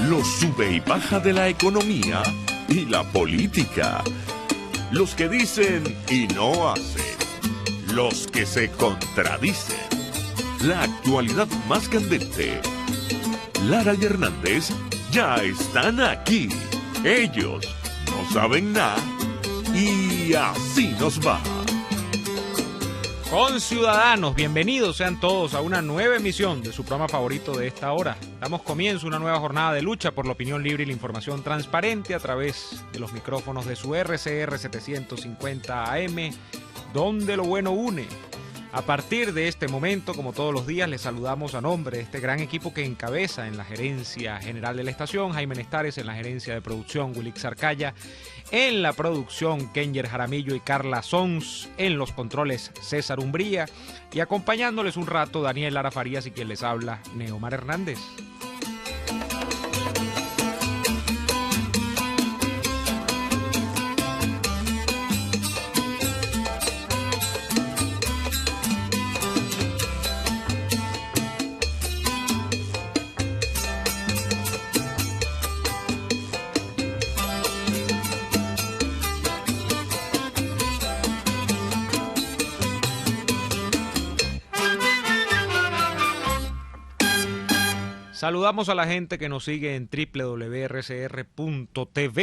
Los sube y baja de la economía y la política. Los que dicen y no hacen. Los que se contradicen. La actualidad más candente. Lara y Hernández ya están aquí. Ellos no saben nada y así nos va. Conciudadanos, bienvenidos sean todos a una nueva emisión de su programa favorito de esta hora. Damos comienzo a una nueva jornada de lucha por la opinión libre y la información transparente a través de los micrófonos de su RCR 750 AM, donde lo bueno une. A partir de este momento, como todos los días, les saludamos a nombre de este gran equipo que encabeza en la gerencia general de la estación, Jaime Nestares, en la gerencia de producción, Wilix Arcaya, en la producción, Kenger Jaramillo y Carla Sons, en los controles, César Umbría, y acompañándoles un rato, Daniel Lara Farías y quien les habla, Neomar Hernández. Saludamos a la gente que nos sigue en www.rcr.tv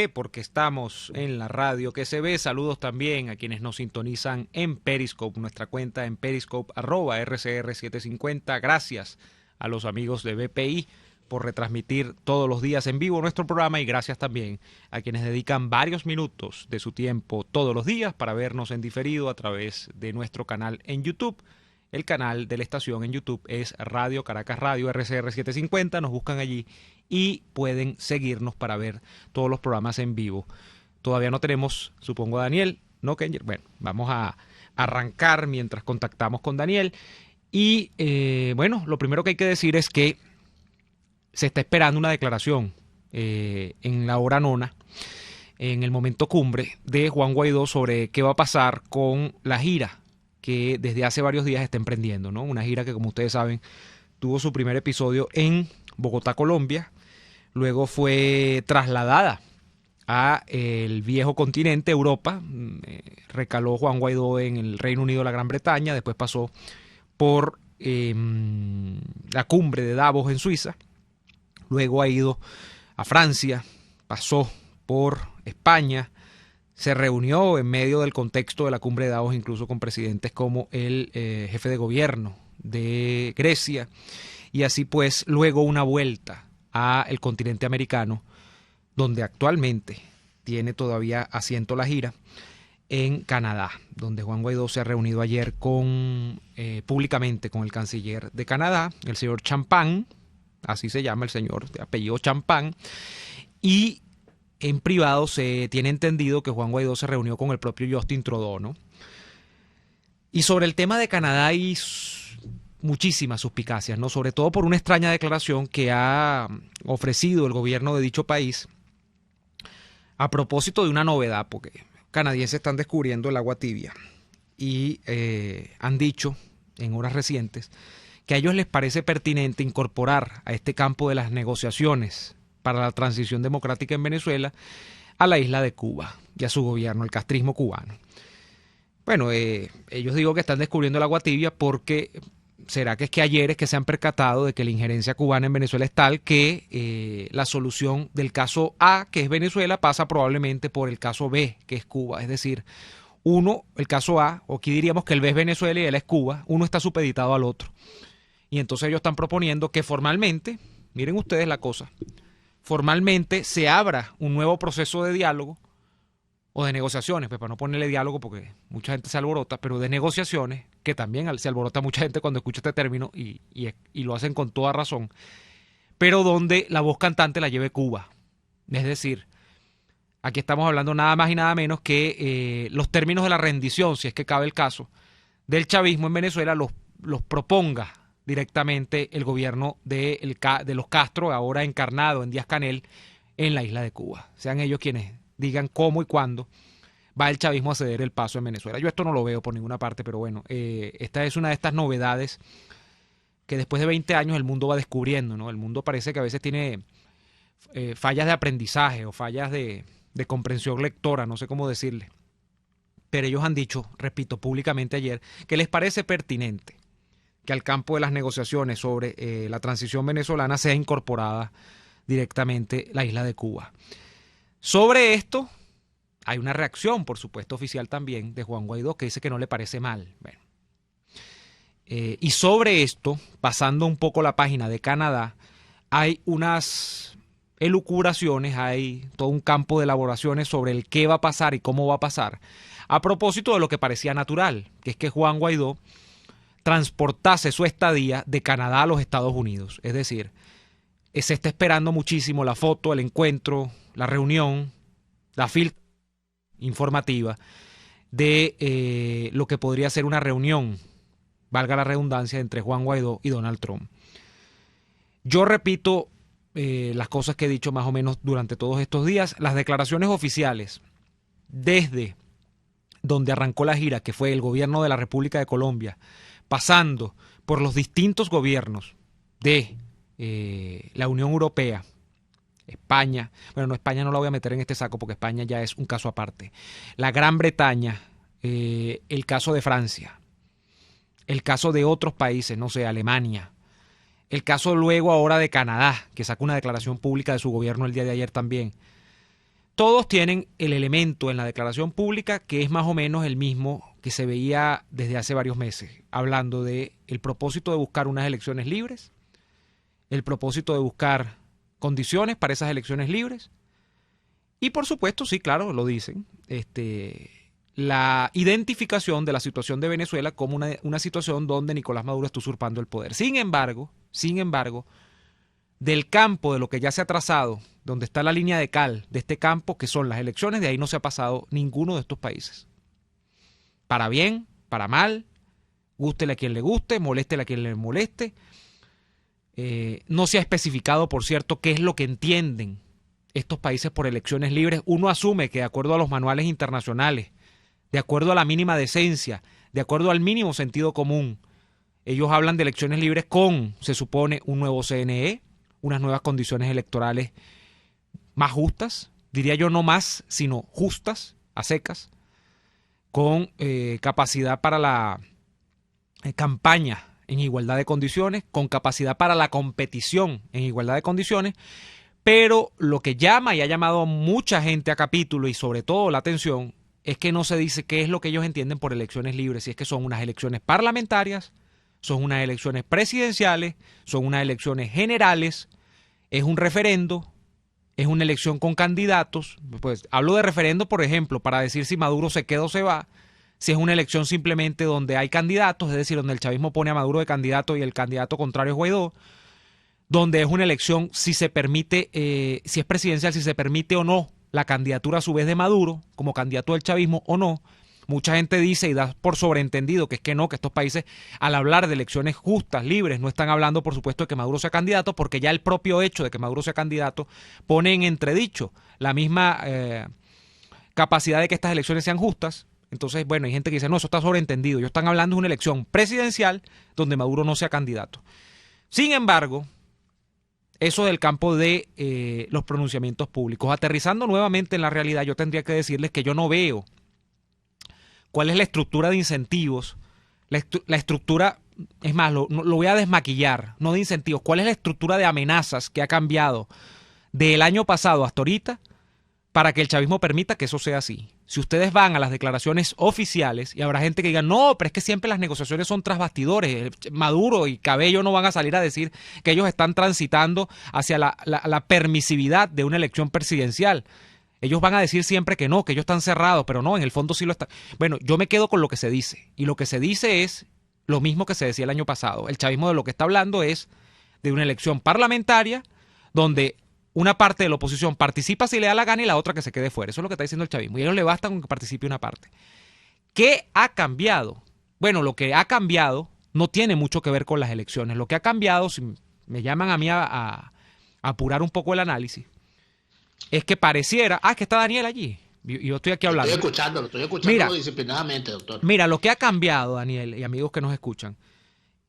porque estamos en la radio que se ve. Saludos también a quienes nos sintonizan en Periscope, nuestra cuenta en Periscope, @RCR750. Gracias a los amigos de BPI por retransmitir todos los días en vivo nuestro programa y gracias también a quienes dedican varios minutos de su tiempo todos los días para vernos en diferido a través de nuestro canal en YouTube. El canal de la estación en YouTube es Radio Caracas Radio RCR 750. Nos buscan allí y pueden seguirnos para ver todos los programas en vivo. Todavía no tenemos, supongo, a Daniel, ¿no, Kenger? Bueno, vamos a arrancar mientras contactamos con Daniel. Y bueno, lo primero que hay que decir es que se está esperando una declaración en la hora nona, en el momento cumbre, de Juan Guaidó sobre qué va a pasar con la gira que desde hace varios días está emprendiendo, ¿no? Una gira que, como ustedes saben, tuvo su primer episodio en Bogotá, Colombia. Luego fue trasladada a el viejo continente, Europa. Recaló Juan Guaidó en el Reino Unido, la Gran Bretaña. Después pasó por la cumbre de Davos en Suiza. Luego ha ido a Francia, pasó por España. Se reunió en medio del contexto de la cumbre de Davos incluso con presidentes como el jefe de gobierno de Grecia y así pues luego una vuelta al continente americano donde actualmente tiene todavía asiento la gira en Canadá, donde Juan Guaidó se ha reunido ayer públicamente con el canciller de Canadá, el señor Champagne, así se llama el señor de apellido Champagne, y en privado se tiene entendido que Juan Guaidó se reunió con el propio Justin Trudeau, ¿no? Y sobre el tema de Canadá hay muchísimas suspicacias, ¿no? Sobre todo por una extraña declaración que ha ofrecido el gobierno de dicho país a propósito de una novedad, porque canadienses están descubriendo el agua tibia y han dicho en horas recientes que a ellos les parece pertinente incorporar a este campo de las negociaciones para la transición democrática en Venezuela a la isla de Cuba y a su gobierno, el castrismo cubano. Bueno, ellos digo que están descubriendo el agua tibia porque será que es que ayer es que se han percatado de que la injerencia cubana en Venezuela es tal que la solución del caso A, que es Venezuela, pasa probablemente por el caso B, que es Cuba. Es decir, el caso A, o aquí diríamos que el B es Venezuela y él es Cuba, uno está supeditado al otro. Y entonces ellos están proponiendo que formalmente, miren ustedes la cosa, formalmente se abra un nuevo proceso de diálogo o de negociaciones, pues para no ponerle diálogo porque mucha gente se alborota, pero de negociaciones, que también se alborota mucha gente cuando escucha este término y lo hacen con toda razón, pero donde la voz cantante la lleve Cuba. Es decir, aquí estamos hablando nada más y nada menos que los términos de la rendición, si es que cabe el caso, del chavismo en Venezuela los proponga directamente el gobierno de los Castro, ahora encarnado en Díaz-Canel, en la isla de Cuba. Sean ellos quienes digan cómo y cuándo va el chavismo a ceder el paso en Venezuela. Yo esto no lo veo por ninguna parte, pero bueno, esta es una de estas novedades que después de 20 años el mundo va descubriendo, ¿no? El mundo parece que a veces tiene fallas de aprendizaje o fallas de comprensión lectora, no sé cómo decirle. Pero ellos han dicho, repito, públicamente ayer, que les parece pertinente que al campo de las negociaciones sobre la transición venezolana sea incorporada directamente la isla de Cuba. Sobre esto hay una reacción, por supuesto, oficial también de Juan Guaidó, que dice que no le parece mal. Bueno. Y sobre esto, pasando un poco la página de Canadá, hay unas elucubraciones, hay todo un campo de elaboraciones sobre el qué va a pasar y cómo va a pasar, a propósito de lo que parecía natural, que es que Juan Guaidó transportase su estadía de Canadá a los Estados Unidos. Es decir, se está esperando muchísimo la foto, el encuentro, la reunión, la filtración informativa de lo que podría ser una reunión, valga la redundancia, entre Juan Guaidó y Donald Trump. Yo repito las cosas que he dicho más o menos durante todos estos días. Las declaraciones oficiales desde donde arrancó la gira, que fue el gobierno de la República de Colombia, pasando por los distintos gobiernos de la Unión Europea, España, bueno, no, España no la voy a meter en este saco porque España ya es un caso aparte, la Gran Bretaña, el caso de Francia, el caso de otros países, no sé, Alemania, el caso luego ahora de Canadá, que sacó una declaración pública de su gobierno el día de ayer también. Todos tienen el elemento en la declaración pública que es más o menos el mismo que se veía desde hace varios meses, hablando de el propósito de buscar unas elecciones libres, el propósito de buscar condiciones para esas elecciones libres y por supuesto, sí, claro, lo dicen, la identificación de la situación de Venezuela como una situación donde Nicolás Maduro está usurpando el poder. Sin embargo, del campo de lo que ya se ha trazado, donde está la línea de cal de este campo, que son las elecciones, de ahí no se ha pasado ninguno de estos países. Para bien, para mal, gústele a quien le guste, moléstele a quien le moleste. No se ha especificado, por cierto, qué es lo que entienden estos países por elecciones libres. Uno asume que de acuerdo a los manuales internacionales, de acuerdo a la mínima decencia, de acuerdo al mínimo sentido común, ellos hablan de elecciones libres con, se supone, un nuevo CNE, unas nuevas condiciones electorales más justas, diría yo no más, sino justas, a secas, con capacidad para la campaña en igualdad de condiciones, con capacidad para la competición en igualdad de condiciones, pero lo que llama y ha llamado a mucha gente a capítulo y sobre todo la atención es que no se dice qué es lo que ellos entienden por elecciones libres, si es que son unas elecciones parlamentarias, son unas elecciones presidenciales, son unas elecciones generales, es un referendo, es una elección con candidatos. Pues hablo de referendo, por ejemplo, para decir si Maduro se queda o se va, si es una elección simplemente donde hay candidatos, es decir, donde el chavismo pone a Maduro de candidato y el candidato contrario es Guaidó, donde es una elección si se permite, si es presidencial, si se permite o no la candidatura a su vez de Maduro como candidato del chavismo o no. Mucha gente dice y da por sobreentendido que es que no, que estos países al hablar de elecciones justas, libres, no están hablando por supuesto de que Maduro sea candidato, porque ya el propio hecho de que Maduro sea candidato pone en entredicho la misma capacidad de que estas elecciones sean justas. Entonces, bueno, hay gente que dice, no, eso está sobreentendido. Ellos están hablando de una elección presidencial donde Maduro no sea candidato. Sin embargo, eso del campo de los pronunciamientos públicos. Aterrizando nuevamente en la realidad, yo tendría que decirles que yo no veo cuál es la estructura de incentivos, la estructura, es más, lo voy a desmaquillar, no de incentivos, cuál es la estructura de amenazas que ha cambiado del año pasado hasta ahorita para que el chavismo permita que eso sea así. Si ustedes van a las declaraciones oficiales, y habrá gente que diga, no, pero es que siempre las negociaciones son tras bastidores, Maduro y Cabello no van a salir a decir que ellos están transitando hacia la permisividad de una elección presidencial. Ellos van a decir siempre que no, que ellos están cerrados, pero no, en el fondo sí lo están. Bueno, yo me quedo con lo que se dice, y lo que se dice es lo mismo que se decía el año pasado. El chavismo de lo que está hablando es de una elección parlamentaria donde una parte de la oposición participa si le da la gana y la otra que se quede fuera. Eso es lo que está diciendo el chavismo. Y a ellos le basta con que participe una parte. ¿Qué ha cambiado? Bueno, lo que ha cambiado no tiene mucho que ver con las elecciones. Lo que ha cambiado, si me llaman a mí a apurar un poco el análisis, es que pareciera... Ah, que está Daniel allí. Yo estoy aquí hablando. Estoy escuchando disciplinadamente, doctor. Mira, lo que ha cambiado, Daniel, y amigos que nos escuchan,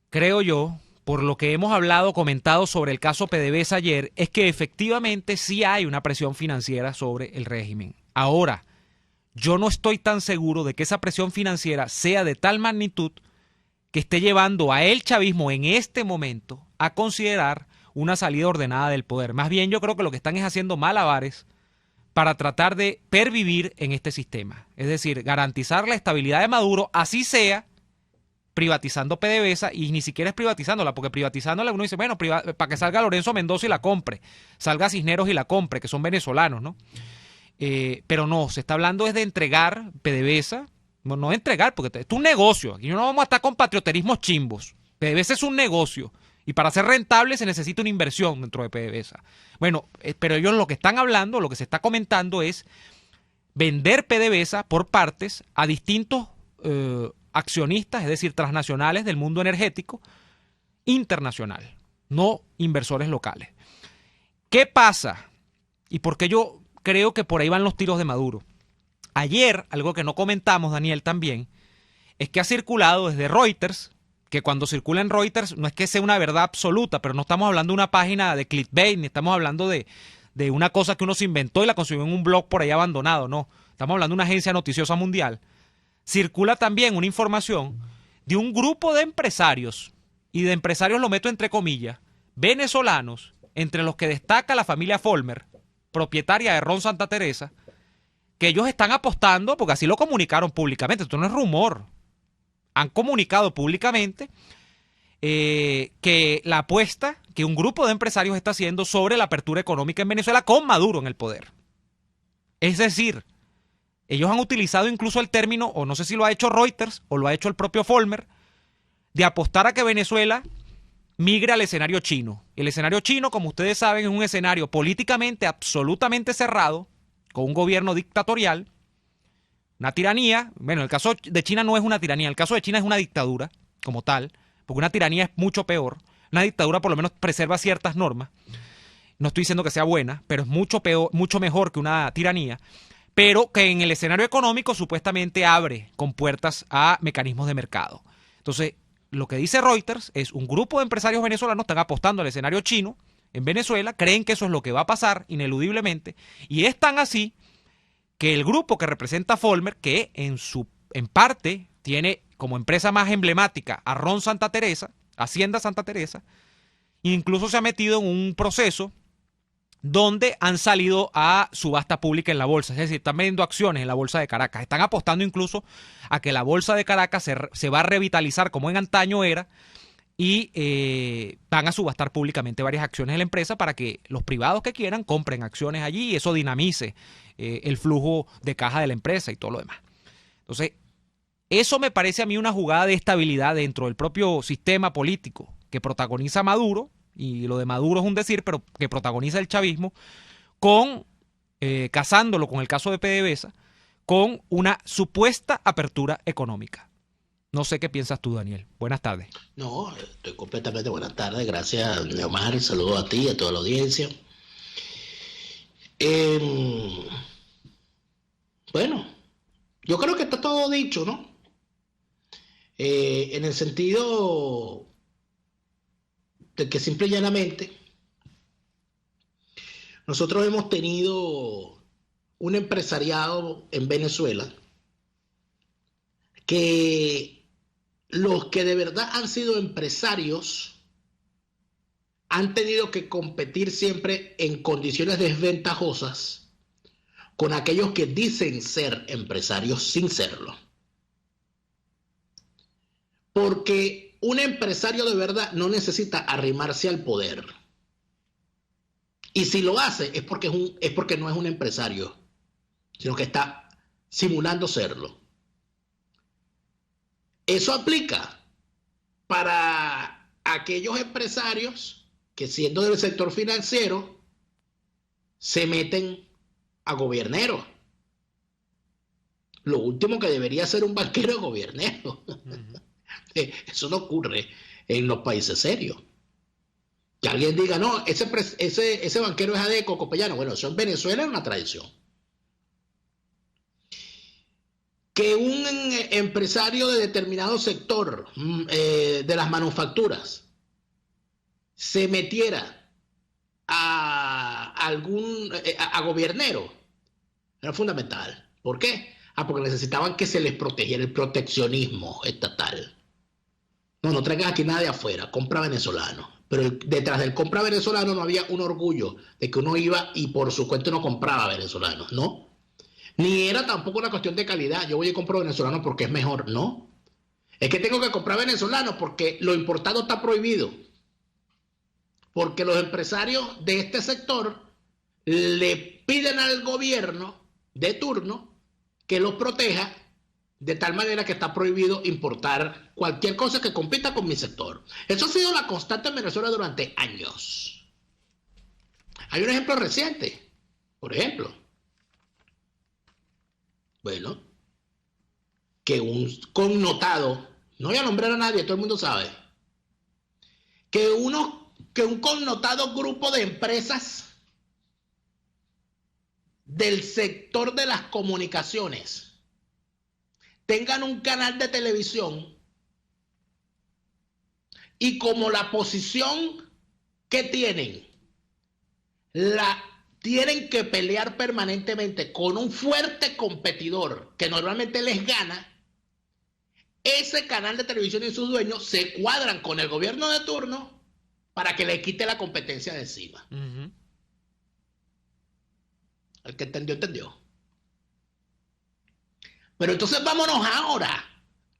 creo yo por lo que hemos comentado sobre el caso PDVSA ayer, es que efectivamente sí hay una presión financiera sobre el régimen. Ahora, yo no estoy tan seguro de que esa presión financiera sea de tal magnitud que esté llevando a el chavismo en este momento a considerar una salida ordenada del poder. Más bien yo creo que lo que están es haciendo malabares para tratar de pervivir en este sistema. Es decir, garantizar la estabilidad de Maduro, así sea privatizando PDVSA, y ni siquiera es privatizándola, porque privatizándola uno dice, bueno, para que salga Lorenzo Mendoza y la compre, salga Cisneros y la compre, que son venezolanos, ¿no? Pero no, se está hablando es de entregar PDVSA, no de entregar, porque es un negocio, aquí no vamos a estar con patrioterismos chimbos. PDVSA es un negocio, y para ser rentable se necesita una inversión dentro de PDVSA. Bueno, pero ellos lo que están hablando, lo que se está comentando es vender PDVSA por partes a distintos accionistas, es decir, transnacionales del mundo energético internacional, no inversores locales. ¿Qué pasa? Y por qué yo creo que por ahí van los tiros de Maduro. Ayer, algo que no comentamos, Daniel, también, es que ha circulado desde Reuters, que cuando circula en Reuters no es que sea una verdad absoluta, pero no estamos hablando de una página de clickbait, ni estamos hablando de una cosa que uno se inventó y la consiguió en un blog por ahí abandonado, no. Estamos hablando de una agencia noticiosa mundial. Circula también una información de un grupo de empresarios, y de empresarios lo meto entre comillas, venezolanos, entre los que destaca la familia Follmer, propietaria de Ron Santa Teresa, que ellos están apostando, porque así lo comunicaron públicamente, esto no es rumor, han comunicado públicamente que la apuesta que un grupo de empresarios está haciendo sobre la apertura económica en Venezuela con Maduro en el poder. Es decir, ellos han utilizado incluso el término, o no sé si lo ha hecho Reuters o lo ha hecho el propio Follmer, de apostar a que Venezuela migre al escenario chino. El escenario chino, como ustedes saben, es un escenario políticamente absolutamente cerrado, con un gobierno dictatorial, una tiranía. Bueno, el caso de China no es una tiranía, el caso de China es una dictadura como tal, porque una tiranía es mucho peor. Una dictadura por lo menos preserva ciertas normas. No estoy diciendo que sea buena, pero es mucho peor, mucho mejor que una tiranía. Pero que en el escenario económico supuestamente abre compuertas a mecanismos de mercado. Entonces, lo que dice Reuters es un grupo de empresarios venezolanos están apostando al escenario chino en Venezuela, creen que eso es lo que va a pasar ineludiblemente, y es tan así que el grupo que representa a Follmer, que en parte tiene como empresa más emblemática a Ron Santa Teresa, Hacienda Santa Teresa, incluso se ha metido en un proceso donde han salido a subasta pública en la bolsa, es decir, están vendiendo acciones en la bolsa de Caracas, están apostando incluso a que la bolsa de Caracas se va a revitalizar como en antaño era, y van a subastar públicamente varias acciones de la empresa para que los privados que quieran compren acciones allí y eso dinamice el flujo de caja de la empresa y todo lo demás. Entonces, eso me parece a mí una jugada de estabilidad dentro del propio sistema político que protagoniza Maduro, y lo de Maduro es un decir, pero que protagoniza el chavismo, casándolo con el caso de PDVSA, con una supuesta apertura económica. No sé qué piensas tú, Daniel. Buenas tardes. No, estoy completamente buenas tardes. Gracias, Neomar. Saludos a ti y a toda la audiencia. Bueno, yo creo que está todo dicho, ¿no? En el sentido de que simple y llanamente nosotros hemos tenido un empresariado en Venezuela que los que de verdad han sido empresarios han tenido que competir siempre en condiciones desventajosas con aquellos que dicen ser empresarios sin serlo. Porque un empresario de verdad no necesita arrimarse al poder. Y si lo hace es porque no es un empresario, sino que está simulando serlo. Eso aplica para aquellos empresarios que, siendo del sector financiero, se meten a gobierneros. Lo último que debería ser un banquero es gobernero. Eso no ocurre en los países serios. Que alguien diga, no, ese banquero es Adeco, Copellano. Bueno, eso en Venezuela es una tradición. Que un empresario de determinado sector de las manufacturas se metiera a algún a gobiernero era fundamental. ¿Por qué? Porque necesitaban que se les protegiera el proteccionismo estatal. No traigas aquí nada de afuera, compra venezolano. Pero detrás del compra venezolano no había un orgullo de que uno iba y por su cuenta no compraba venezolanos, ¿no? Ni era tampoco una cuestión de calidad. Yo voy y compro venezolano porque es mejor, ¿no? Es que tengo que comprar venezolano porque lo importado está prohibido. Porque los empresarios de este sector le piden al gobierno de turno que los proteja de tal manera que está prohibido importar cualquier cosa que compita con mi sector. Eso ha sido la constante en Venezuela durante años. Hay un ejemplo reciente. Por ejemplo, bueno, que un connotado, no voy a nombrar a nadie, todo el mundo sabe, que un connotado grupo de empresas del sector de las comunicaciones tengan un canal de televisión y como la posición que tienen tienen que pelear permanentemente con un fuerte competidor que normalmente les gana, ese canal de televisión y sus dueños se cuadran con el gobierno de turno para que le quite la competencia de encima. Uh-huh. El que entendió, entendió. Pero entonces vámonos ahora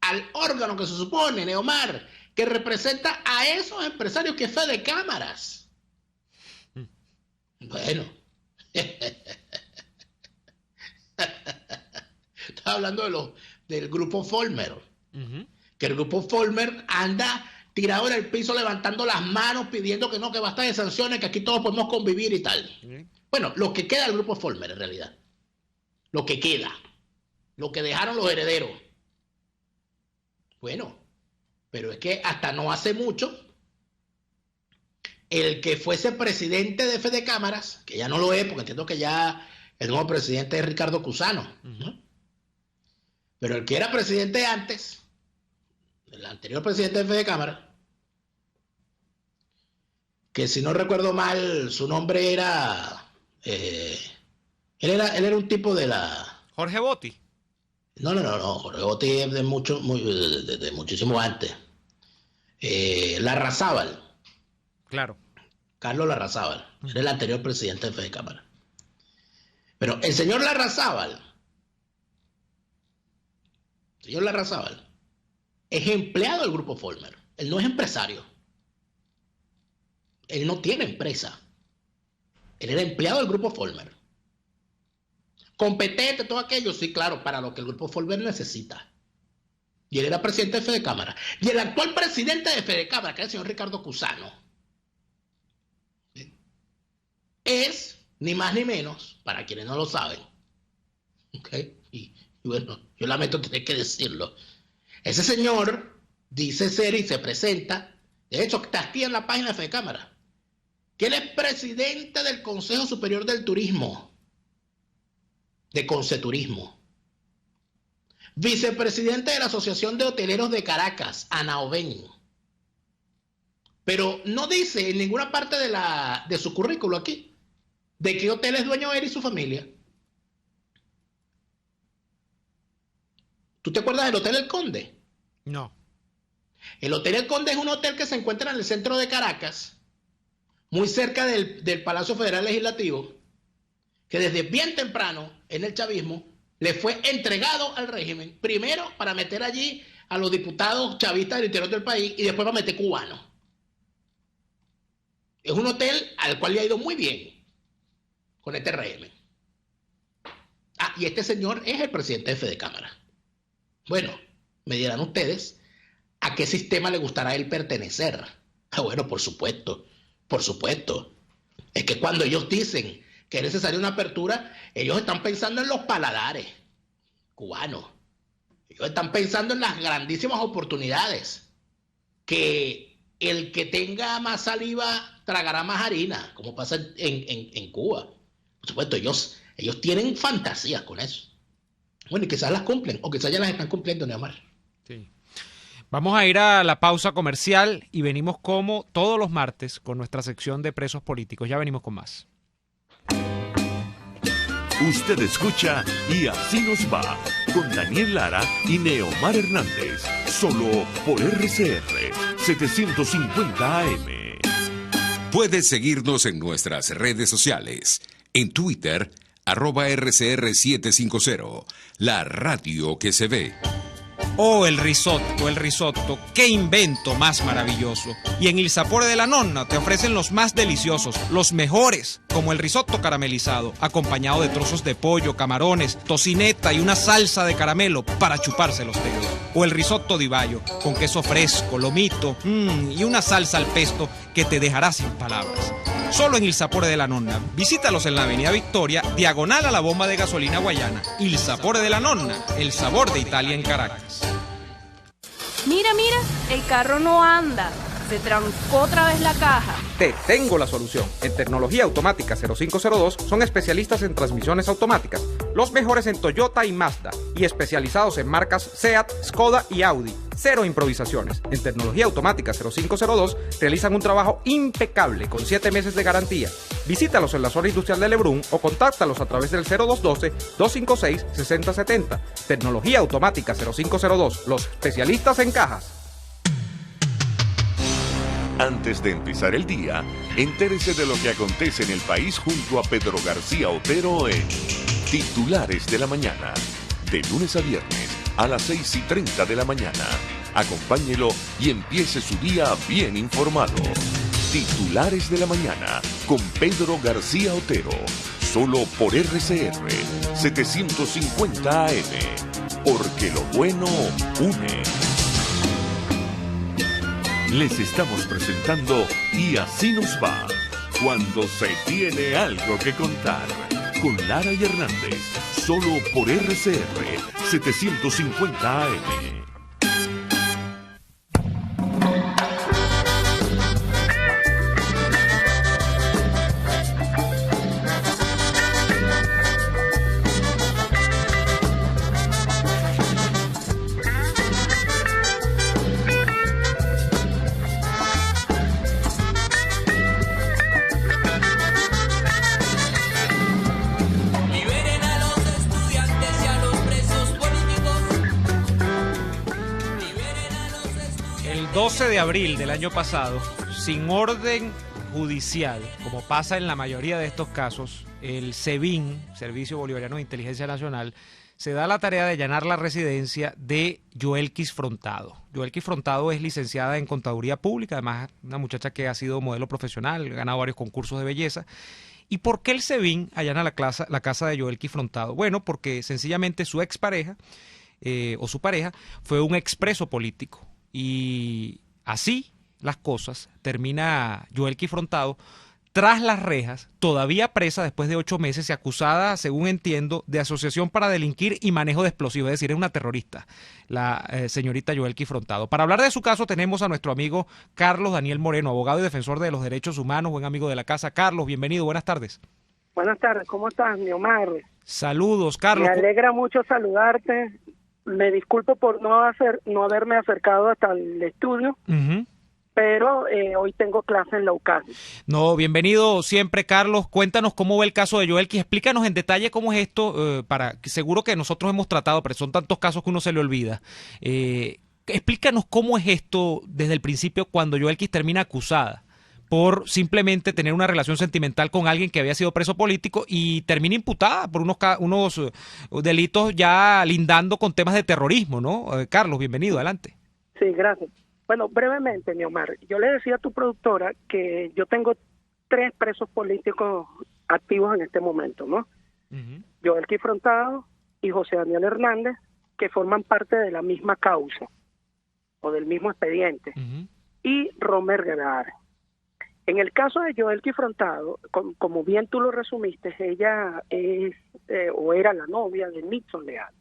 al órgano que se supone, Neomar, que representa a esos empresarios, que es Fede Cámaras. Bueno. Estaba hablando del grupo Follmer. Uh-huh. Que el grupo Follmer anda tirado en el piso levantando las manos pidiendo que no, que basta de sanciones, que aquí todos podemos convivir y tal. Uh-huh. Bueno, lo que queda del grupo Follmer en realidad. Lo que queda. Lo que dejaron los herederos. Bueno, pero es que hasta no hace mucho, el que fuese presidente de Fede Cámaras, que ya no lo es, porque entiendo que ya el nuevo presidente es Ricardo Cusano, ¿no? Pero el que era presidente antes, el anterior presidente de Fede Cámaras, que si no recuerdo mal, su nombre era... él era un tipo de la... Jorge Botti. No, Jorge Botti es de muchísimo antes. Larrazábal. Claro. Carlos Larrazábal. Era el anterior presidente de Fede Cámara. Pero el señor Larrazábal es empleado del grupo Follmer. Él no es empresario. Él no tiene empresa. Él era empleado del grupo Follmer. Competente, todo aquello, sí, claro, para lo que el grupo Follmer necesita. Y él era presidente de Fede Cámara. Y el actual presidente de Fede Cámara, que es el señor Ricardo Cusano, es ni más ni menos, para quienes no lo saben, ¿okay? Y bueno, yo lamento tener que decirlo, ese señor dice ser y se presenta, de hecho está aquí en la página de Fede Cámara, que él es presidente del Consejo Superior del Turismo, de Conceturismo, vicepresidente de la Asociación de Hoteleros de Caracas, ANAOBEN. Pero no dice en ninguna parte de su currículo aquí de qué hotel es dueño él y su familia. ¿Tú te acuerdas del Hotel El Conde? No. El Hotel El Conde es un hotel que se encuentra en el centro de Caracas, muy cerca del Palacio Federal Legislativo, que desde bien temprano en el chavismo le fue entregado al régimen, primero para meter allí a los diputados chavistas del interior del país y después para meter cubanos. Es un hotel al cual le ha ido muy bien con este régimen. Y este señor es el presidente de Fede Cámara. Bueno, me dirán ustedes a qué sistema le gustará a él pertenecer. Bueno, por supuesto. Es que cuando ellos dicen que es necesaria una apertura, ellos están pensando en los paladares cubanos. Ellos están pensando en las grandísimas oportunidades que el que tenga más saliva tragará más harina, como pasa en Cuba. Por supuesto, ellos tienen fantasías con eso. Bueno, y quizás las cumplen, o quizás ya las están cumpliendo, Neomar. Sí. Vamos a ir a la pausa comercial y venimos como todos los martes con nuestra sección de presos políticos. Ya venimos con más. Usted escucha Y Así Nos Va, con Daniel Lara y Neomar Hernández, solo por RCR 750 AM. Puedes seguirnos en nuestras redes sociales. En Twitter, @RCR750, la radio que se ve. Oh, el risotto, qué invento más maravilloso. Y en Il Sapore della Nonna te ofrecen los más deliciosos, los mejores, como el risotto caramelizado, acompañado de trozos de pollo, camarones, tocineta y una salsa de caramelo para chuparse los dedos. O el risotto di Baio, con queso fresco, lomito, y una salsa al pesto que te dejará sin palabras. Solo en Il Sapore della Nonna. Visítalos en la Avenida Victoria, diagonal a la bomba de gasolina Guayana. Il Sapore della Nonna, el sabor de Italia en Caracas. Mira, el carro no anda. Se trancó otra vez la caja. Te tengo la solución. En Tecnología Automática 0502 son especialistas en transmisiones automáticas, los mejores en Toyota y Mazda, y especializados en marcas Seat, Skoda y Audi. Cero improvisaciones. En Tecnología Automática 0502 realizan un trabajo impecable con 7 meses de garantía. Visítalos en la zona industrial de Lebrún o contáctalos a través del 0212-256-6070. Tecnología Automática 0502, los especialistas en cajas. Antes de empezar el día, entérese de lo que acontece en el país junto a Pedro García Otero en Titulares de la Mañana. De lunes a viernes a las 6:30 de la mañana. Acompáñelo y empiece su día bien informado. Titulares de la Mañana con Pedro García Otero. Solo por RCR 750 AM. Porque lo bueno une. Les estamos presentando Y Así Nos Va, cuando se tiene algo que contar, con Lara y Hernández, solo por RCR 750 AM. El 12 de abril del año pasado, sin orden judicial, como pasa en la mayoría de estos casos, el SEBIN, Servicio Bolivariano de Inteligencia Nacional, se da la tarea de allanar la residencia de Joelkis Frontado. Joelkis Frontado es licenciada en Contaduría Pública, además una muchacha que ha sido modelo profesional, ha ganado varios concursos de belleza. ¿Y por qué el SEBIN allana la casa de Joelkis Frontado? Bueno, porque sencillamente su expareja, o su pareja, fue un expreso político. Y así las cosas, termina Joelkis Frontado tras las rejas, todavía presa después de 8 meses y acusada, según entiendo, de asociación para delinquir y manejo de explosivos, es decir, es una terrorista, la señorita Joelkis Frontado. Para hablar de su caso tenemos a nuestro amigo Carlos Daniel Moreno, abogado y defensor de los derechos humanos, buen amigo de la casa. Carlos, bienvenido, buenas tardes. Buenas tardes, ¿cómo estás, Neomar? Saludos, Carlos. Me alegra mucho saludarte. Me disculpo por no haberme acercado hasta el estudio, pero hoy tengo clase en la UCAS. No, bienvenido siempre, Carlos. Cuéntanos cómo va el caso de Joelkis. Explícanos en detalle cómo es esto, seguro que nosotros hemos tratado, pero son tantos casos que uno se le olvida. Explícanos cómo es esto desde el principio cuando Joelkis termina acusada por simplemente tener una relación sentimental con alguien que había sido preso político y termina imputada por unos delitos ya lindando con temas de terrorismo, ¿no? Carlos, bienvenido, adelante. Sí, gracias. Bueno, brevemente, Neomar, yo le decía a tu productora que yo tengo 3 presos políticos activos en este momento, ¿no? Joelkis Frontado y José Daniel Hernández, que forman parte de la misma causa o del mismo expediente, y Romer Guevara. En el caso de Joelkis Frontado, como bien tú lo resumiste, ella es o era la novia de Nixon Leal.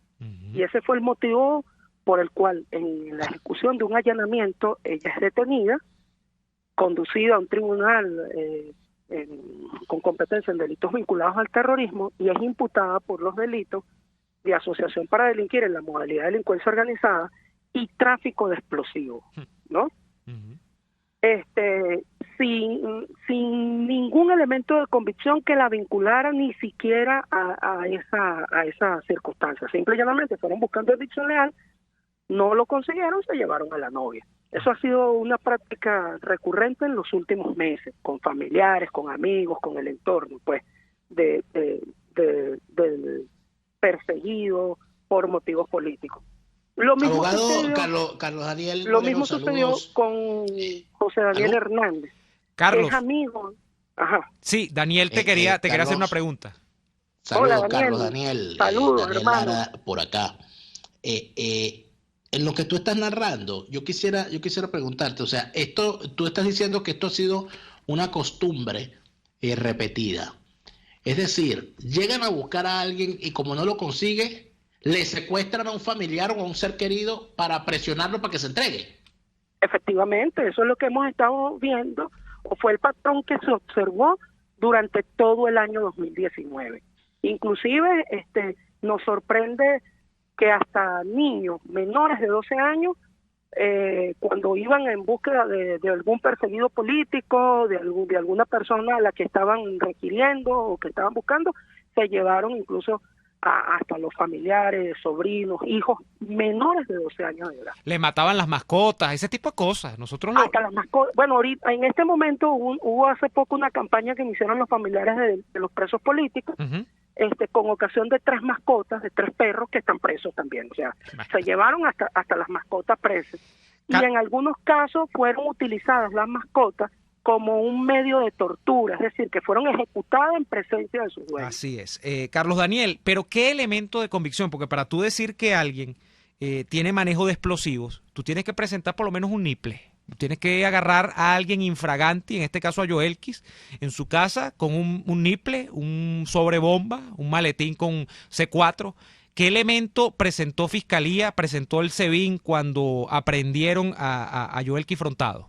Y ese fue el motivo por el cual en la ejecución de un allanamiento ella es detenida, conducida a un tribunal con competencia en delitos vinculados al terrorismo y es imputada por los delitos de asociación para delinquir en la modalidad de delincuencia organizada y tráfico de explosivos, ¿no? Sin ningún elemento de convicción que la vinculara ni siquiera a esa circunstancia. Simple y llanamente fueron buscando el dicho leal, no lo consiguieron, se llevaron a la novia. Eso ha sido una práctica recurrente en los últimos meses, con familiares, con amigos, con el entorno, pues, del perseguido por motivos políticos. Lo mismo Abogado sucedió, Carlos Daniel lo Moreno, mismo sucedió con José Daniel Hernández. Carlos. Es amigo. Ajá. Sí, Daniel te quería hacer una pregunta. Saludos, Hola, Daniel. Carlos Daniel. Saludos, Daniel hermano. Lara, por acá. En lo que tú estás narrando, yo quisiera preguntarte, o sea, tú estás diciendo que esto ha sido una costumbre repetida. Es decir, llegan a buscar a alguien y como no lo consigue, le secuestran a un familiar o a un ser querido para presionarlo para que se entregue. Efectivamente, eso es lo que hemos estado viendo, o fue el patrón que se observó durante todo el año 2019. Inclusive nos sorprende que hasta niños menores de 12 años, cuando iban en búsqueda de algún perseguido político, de alguna persona a la que estaban requiriendo o que estaban buscando, se llevaron incluso hasta los familiares, sobrinos, hijos menores de 12 años de edad. Le mataban las mascotas, ese tipo de cosas. Nosotros hasta las mascotas. Bueno, ahorita, en este momento hubo hace poco una campaña que iniciaron los familiares de los presos políticos, con ocasión de 3 mascotas, de 3 perros que están presos también. O sea, se llevaron hasta las mascotas presas. Y en algunos casos fueron utilizadas las mascotas como un medio de tortura, es decir, que fueron ejecutadas en presencia de sus dueños. Así es. Carlos Daniel, pero ¿qué elemento de convicción? Porque para tú decir que alguien tiene manejo de explosivos, tú tienes que presentar por lo menos un niple. Tienes que agarrar a alguien infraganti, en este caso a Joelkis, en su casa con un niple, un sobrebomba, un maletín con C4. ¿Qué elemento presentó Fiscalía, presentó el SEBIN cuando aprendieron a Joelkis Frontado?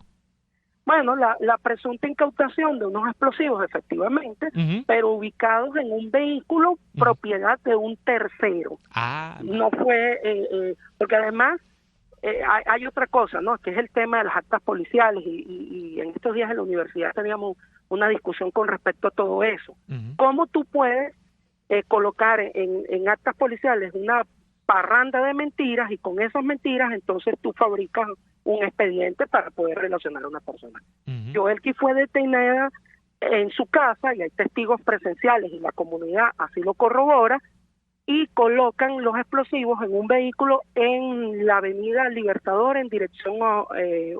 Bueno, la presunta incautación de unos explosivos, efectivamente, pero ubicados en un vehículo propiedad de un tercero. No fue, porque además hay otra cosa, ¿no? Que es el tema de las actas policiales y en estos días en la universidad teníamos una discusión con respecto a todo eso. ¿Cómo tú puedes colocar en actas policiales una parranda de mentiras y con esas mentiras entonces tú fabricas un expediente para poder relacionar a una persona? Joelkis fue detenida en su casa y hay testigos presenciales y la comunidad así lo corrobora, y colocan los explosivos en un vehículo en la avenida Libertador en dirección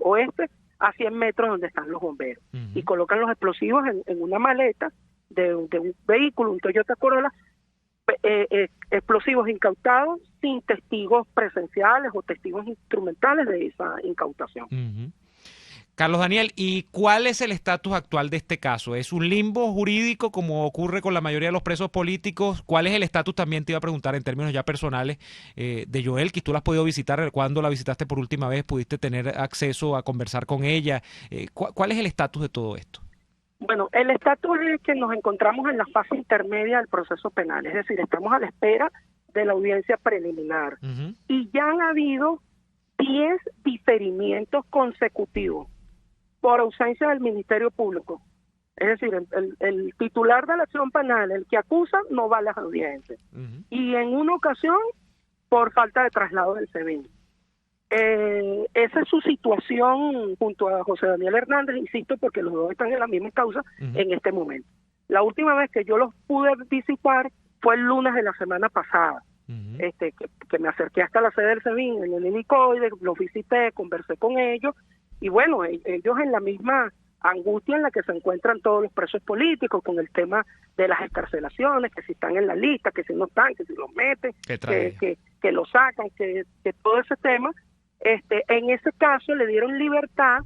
oeste a 100 metros donde están los bomberos, y colocan los explosivos en una maleta de un vehículo, un Toyota Corolla, explosivos incautados sin testigos presenciales o testigos instrumentales de esa incautación. Carlos Daniel, ¿y cuál es el estatus actual de este caso? ¿Es un limbo jurídico como ocurre con la mayoría de los presos políticos? ¿Cuál es el estatus, también te iba a preguntar en términos ya personales, de Joelkis? ¿Tú la has podido visitar? ¿Cuándo la visitaste por última vez? ¿Pudiste tener acceso a conversar con ella? ¿Cuál es el estatus de todo esto? Bueno, el estatus es que nos encontramos en la fase intermedia del proceso penal, es decir, estamos a la espera de la audiencia preliminar. Y ya han habido 10 diferimientos consecutivos por ausencia del Ministerio Público. Es decir, el titular de la acción penal, el que acusa, no va a las audiencias. Y en una ocasión, por falta de traslado del SEBIN. Esa es su situación junto a José Daniel Hernández, insisto, porque los dos están en la misma causa en este momento. La última vez que yo los pude visitar fue el lunes de la semana pasada, que me acerqué hasta la sede del SEBIN en el helicoide, los visité, conversé con ellos, y bueno, ellos en la misma angustia en la que se encuentran todos los presos políticos con el tema de las excarcelaciones, que si están en la lista, que si no están, que si los meten, que los sacan, que todo ese tema. En ese caso le dieron libertad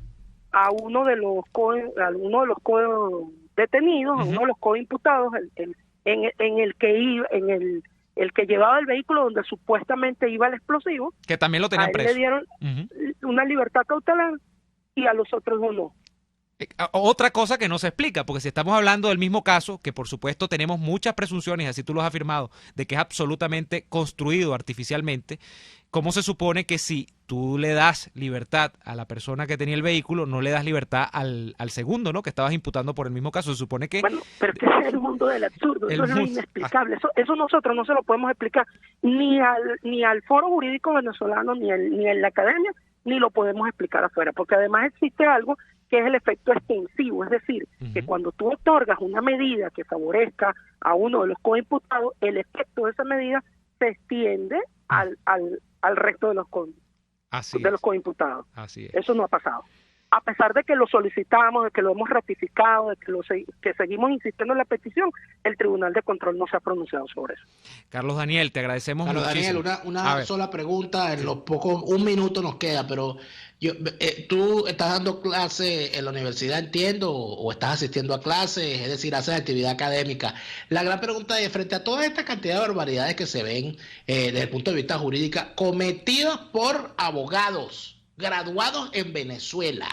a uno de los detenidos, a uno de los coimputados, en el que llevaba el vehículo donde supuestamente iba el explosivo, que también lo tenían preso. Le dieron una libertad cautelar y a los otros no. Otra cosa que no se explica, porque si estamos hablando del mismo caso, que por supuesto tenemos muchas presunciones, así tú lo has afirmado, de que es absolutamente construido artificialmente, ¿cómo se supone que si tú le das libertad a la persona que tenía el vehículo, no le das libertad al segundo, ¿no? Que estabas imputando por el mismo caso? Se supone que... Bueno, pero es que ese es el mundo del absurdo, eso es lo inexplicable. Eso nosotros no se lo podemos explicar ni al foro jurídico venezolano, ni en la academia, ni lo podemos explicar afuera, porque además existe algo que es el efecto extensivo, es decir, que cuando tú otorgas una medida que favorezca a uno de los coimputados, el efecto de esa medida se extiende al resto de los coimputados. Así es. Eso no ha pasado. A pesar de que lo solicitamos, de que lo hemos ratificado, de que seguimos insistiendo en la petición, el Tribunal de Control no se ha pronunciado sobre eso. Carlos Daniel, te agradecemos muchísimo. Carlos Daniel, una sola pregunta, en los pocos, un minuto nos queda, pero tú estás dando clase en la universidad, entiendo, o estás asistiendo a clases, es decir, haces actividad académica. La gran pregunta es, frente a toda esta cantidad de barbaridades que se ven desde el punto de vista jurídico, cometidas por abogados graduados en Venezuela.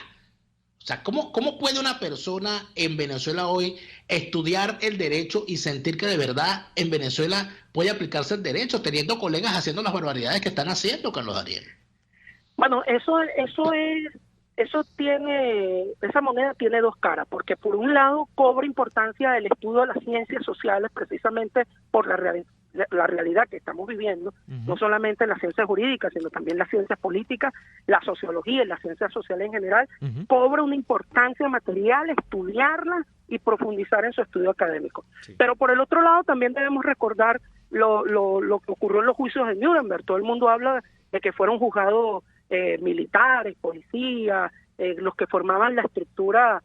O sea, ¿cómo puede una persona en Venezuela hoy estudiar el derecho y sentir que de verdad en Venezuela puede aplicarse el derecho, teniendo colegas haciendo las barbaridades que están haciendo, Carlos Daniel? Bueno, esa moneda tiene dos caras, porque por un lado cobra importancia el estudio de las ciencias sociales precisamente por la realidad que estamos viviendo, no solamente en las ciencias jurídicas, sino también las ciencias políticas, la sociología y las ciencias sociales en general, cobra una importancia material estudiarla y profundizar en su estudio académico. Sí. Pero por el otro lado también debemos recordar lo que ocurrió en los juicios de Nuremberg. Todo el mundo habla de que fueron juzgados militares, policías, los que formaban la estructura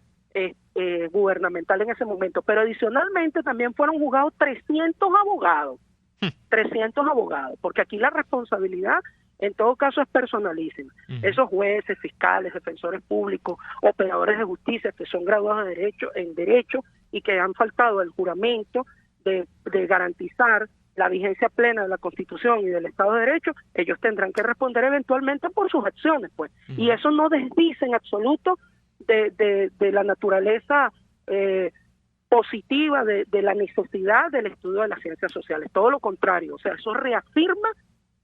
gubernamental en ese momento, pero adicionalmente también fueron juzgados 300 abogados, porque aquí la responsabilidad en todo caso es personalísima. Esos jueces, fiscales, defensores públicos, operadores de justicia que son graduados en derecho y que han faltado al juramento de garantizar la vigencia plena de la Constitución y del Estado de Derecho, ellos tendrán que responder eventualmente por sus acciones, pues. Y eso no desdice en absoluto de la naturaleza positiva de la necesidad del estudio de las ciencias sociales. Todo lo contrario, o sea, eso reafirma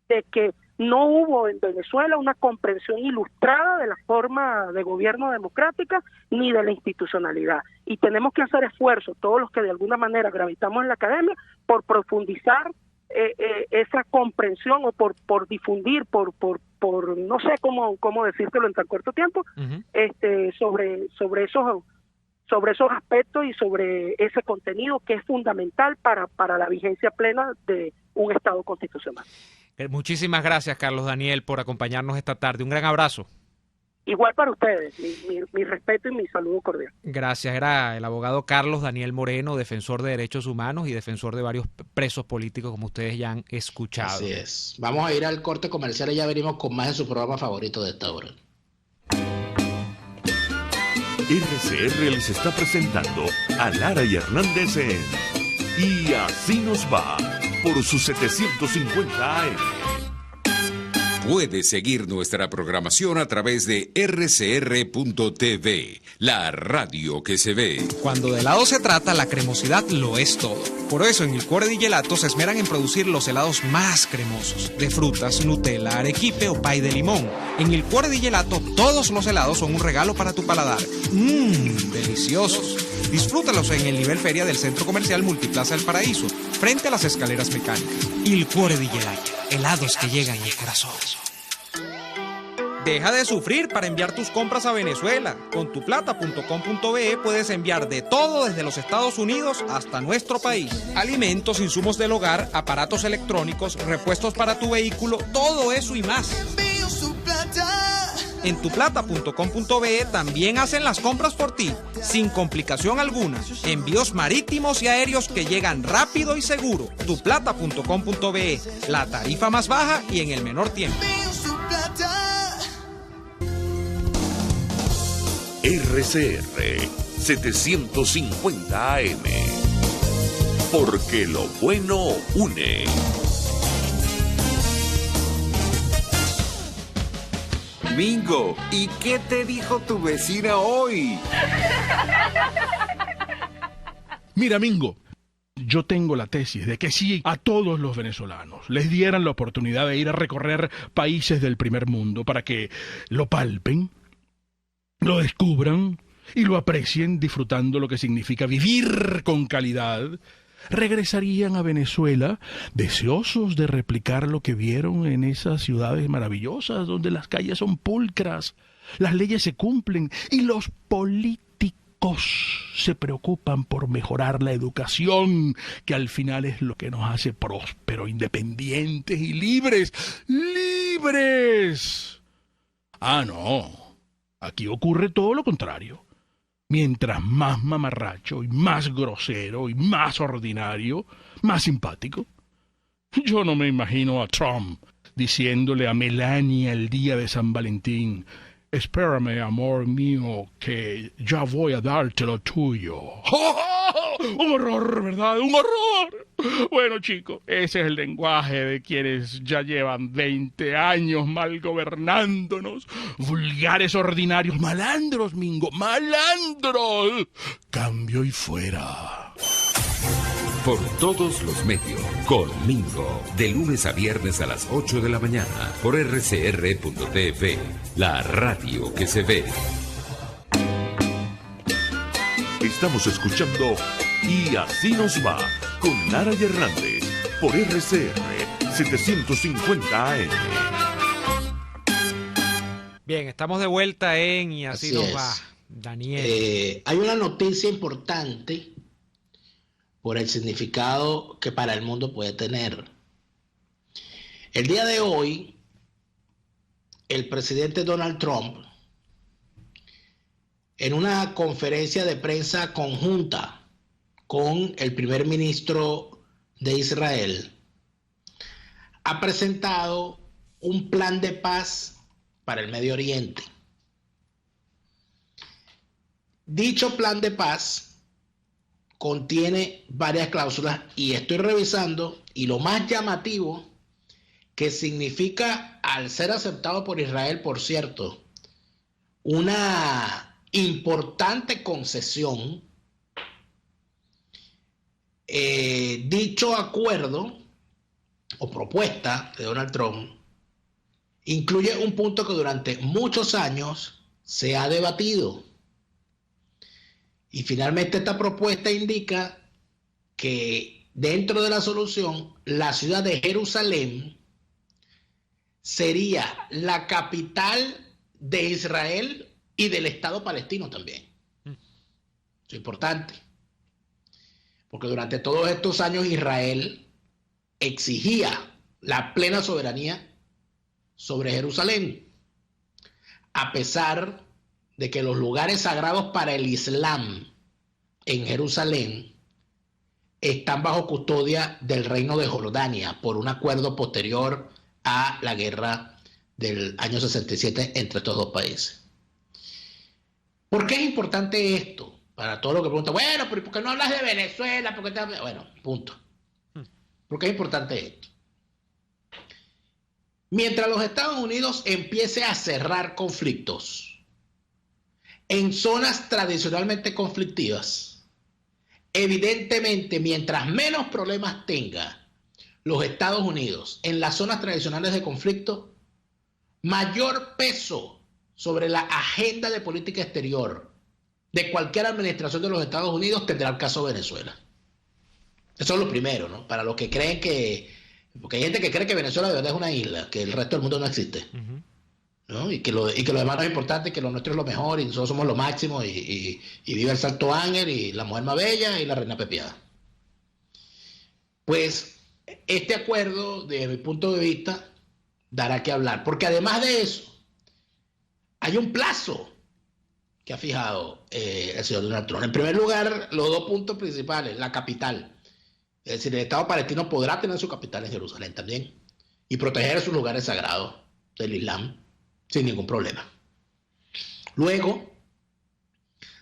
de que no hubo en Venezuela una comprensión ilustrada de la forma de gobierno democrática ni de la institucionalidad. Y tenemos que hacer esfuerzos, todos los que de alguna manera gravitamos en la academia, por profundizar esa comprensión o por difundir, por no sé cómo decírtelo en tan corto tiempo, sobre esos aspectos y sobre ese contenido que es fundamental para la vigencia plena de un Estado constitucional. Muchísimas gracias, Carlos Daniel, por acompañarnos esta tarde. Un gran abrazo. Igual para ustedes, mi respeto y mi saludo cordial. Gracias. Era el abogado Carlos Daniel Moreno, defensor de derechos humanos y defensor de varios presos políticos, como ustedes ya han escuchado. Así es. Vamos a ir al corte comercial y ya venimos con más de su programa favorito de esta hora. RCR les está presentando a Lara y Hernández en Y Así Nos Va por sus 750 AM. Puedes seguir nuestra programación a través de rcr.tv, la radio que se ve. Cuando de helado se trata, la cremosidad lo es todo. Por eso en Il Cuore di Gelato se esmeran en producir los helados más cremosos, de frutas, Nutella, arequipe o pay de limón. En Il Cuore di Gelato todos los helados son un regalo para tu paladar. Deliciosos. Disfrútalos en el nivel feria del Centro Comercial Multiplaza El Paraíso, frente a las escaleras mecánicas. Il Cuore di Gelato, helados que llegan al corazón. Deja de sufrir para enviar tus compras a Venezuela. Con tuplata.com.be puedes enviar de todo desde los Estados Unidos hasta nuestro país. Alimentos, insumos del hogar, aparatos electrónicos, repuestos para tu vehículo, todo eso y más. En tuplata.com.be también hacen las compras por ti, sin complicación alguna. Envíos marítimos y aéreos que llegan rápido y seguro. Tuplata.com.be, la tarifa más baja y en el menor tiempo. RCR 750 AM. Porque lo bueno une. Mingo, ¿y qué te dijo tu vecina hoy? Mira, Mingo, yo tengo la tesis de que si a todos los venezolanos les dieran la oportunidad de ir a recorrer países del primer mundo para que lo palpen, lo descubran y lo aprecien disfrutando lo que significa vivir con calidad, regresarían a Venezuela deseosos de replicar lo que vieron en esas ciudades maravillosas donde las calles son pulcras, las leyes se cumplen y los políticos se preocupan por mejorar la educación, que al final es lo que nos hace prósperos, independientes y libres. ¡Libres! Ah, no. Aquí ocurre todo lo contrario. Mientras más mamarracho y más grosero y más ordinario, más simpático. Yo no me imagino a Trump diciéndole a Melania el día de San Valentín: espérame, amor mío, que ya voy a darte lo tuyo. ¡Oh! Un horror, ¿verdad? ¡Un horror! Bueno, chicos, ese es el lenguaje de quienes ya llevan 20 años mal gobernándonos. Vulgares, ordinarios, malandros, Mingo, malandros. Cambio y fuera. Por todos los medios, con Mingo, de lunes a viernes a las 8 de la mañana, por rcr.tv, la radio que se ve. Estamos escuchando Y Así Nos Va, con Lara y Hernández, por RCR 750 AM. Bien, estamos de vuelta en Y Así Nos Va. Daniel. Hay una noticia importante por el significado que para el mundo puede tener. El día de hoy, el presidente Donald Trump, en una conferencia de prensa conjunta con el primer ministro de Israel, ha presentado un plan de paz para el Medio Oriente. Dicho plan de paz contiene varias cláusulas y estoy revisando, y lo más llamativo que significa, al ser aceptado por Israel, por cierto, una importante concesión, dicho acuerdo o propuesta de Donald Trump incluye un punto que durante muchos años se ha debatido. Y finalmente esta propuesta indica que dentro de la solución, la ciudad de Jerusalén sería la capital de Israel y del Estado palestino también. Eso es importante. Porque durante todos estos años Israel exigía la plena soberanía sobre Jerusalén, a pesar de que los lugares sagrados para el Islam en Jerusalén están bajo custodia del Reino de Jordania por un acuerdo posterior a la guerra del año 67 entre estos dos países. ¿Por qué es importante esto? Para todo lo que pregunta, bueno, pero ¿por qué no hablas de Venezuela? ¿Por qué te... Bueno, punto. ¿Por qué es importante esto? Mientras los Estados Unidos empiece a cerrar conflictos en zonas tradicionalmente conflictivas, evidentemente, mientras menos problemas tenga los Estados Unidos en las zonas tradicionales de conflicto, mayor peso sobre la agenda de política exterior de cualquier administración de los Estados Unidos tendrá el caso Venezuela. Eso es lo primero, ¿no? Para los que creen que... Porque hay gente que cree que Venezuela de verdad es una isla, que el resto del mundo no existe. ¿No? Y que lo demás no es importante, que lo nuestro es lo mejor y nosotros somos lo máximo y vive el Santo Ángel y la Mujer más bella y la Reina Pepiada. Pues este acuerdo, desde mi punto de vista, dará que hablar. Porque además de eso, hay un plazo que ha fijado el señor Donald Trump. En primer lugar, los dos puntos principales, la capital. Es decir, el Estado palestino podrá tener su capital en Jerusalén también y proteger sus lugares sagrados del Islam sin ningún problema. Luego,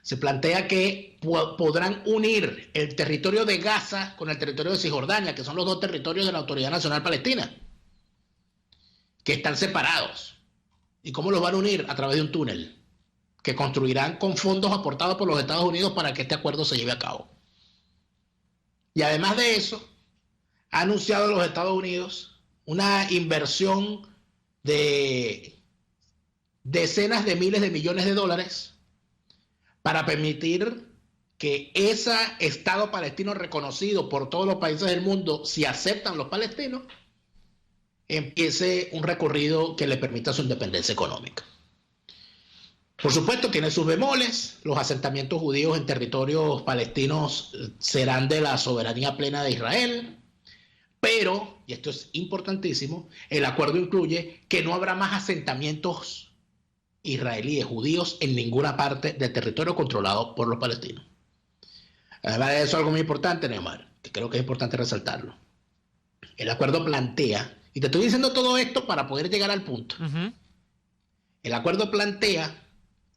se plantea que podrán unir el territorio de Gaza con el territorio de Cisjordania, que son los dos territorios de la Autoridad Nacional Palestina, que están separados. ¿Y cómo los van a unir? A través de un túnel que construirán con fondos aportados por los Estados Unidos para que este acuerdo se lleve a cabo. Y además de eso, ha anunciado los Estados Unidos una inversión de decenas de miles de millones de dólares para permitir que ese Estado palestino reconocido por todos los países del mundo, si aceptan los palestinos, empiece un recorrido que le permita su independencia económica. Por supuesto, tiene sus bemoles. Los asentamientos judíos en territorios palestinos serán de la soberanía plena de Israel. Pero, y esto es importantísimo, el acuerdo incluye que no habrá más asentamientos israelíes judíos en ninguna parte del territorio controlado por los palestinos. Además de eso, algo muy importante, Neomar, que creo que es importante resaltarlo. El acuerdo plantea, y te estoy diciendo todo esto para poder llegar al punto. El acuerdo plantea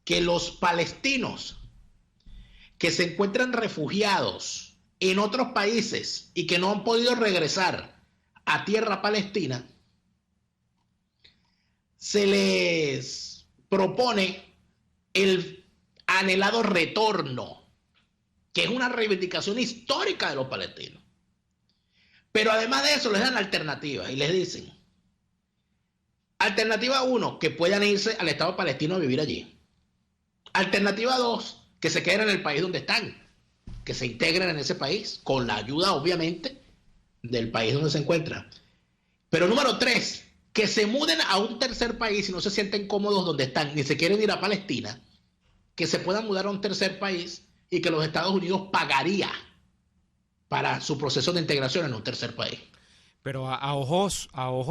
que los palestinos que se encuentran refugiados en otros países y que no han podido regresar a tierra palestina, se les propone el anhelado retorno, que es una reivindicación histórica de los palestinos. Pero además de eso les dan alternativas y les dicen: alternativa 1, que puedan irse al Estado palestino a vivir allí. Alternativa 2, que se queden en el país donde están, que se integren en ese país, con la ayuda, obviamente, del país donde se encuentran. Pero número 3, que se muden a un tercer país y no se sienten cómodos donde están, ni se quieren ir a Palestina, que se puedan mudar a un tercer país y que los Estados Unidos pagaría para su proceso de integración en un tercer país. Pero a ojos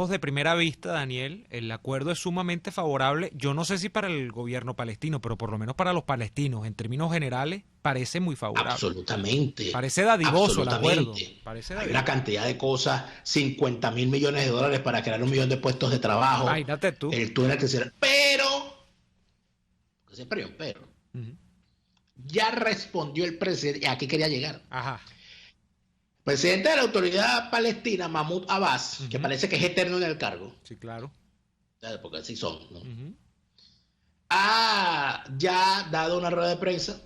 de primera vista, Daniel, el acuerdo es sumamente favorable. Yo no sé si para el gobierno palestino, pero por lo menos para los palestinos, en términos generales, parece muy favorable. Absolutamente. Parece dadivoso el acuerdo. Hay una cantidad de cosas, 50 mil millones de dólares para crear 1 millón de puestos de trabajo. Imagínate tú. El túnel que será. Pero, siempre hay un pero. Ya respondió el presidente, y aquí quería llegar. Ajá. Presidente de la autoridad palestina, Mahmoud Abbas, que parece que es eterno en el cargo. Sí, claro. Porque así son, ¿no? Ha ya dado una rueda de prensa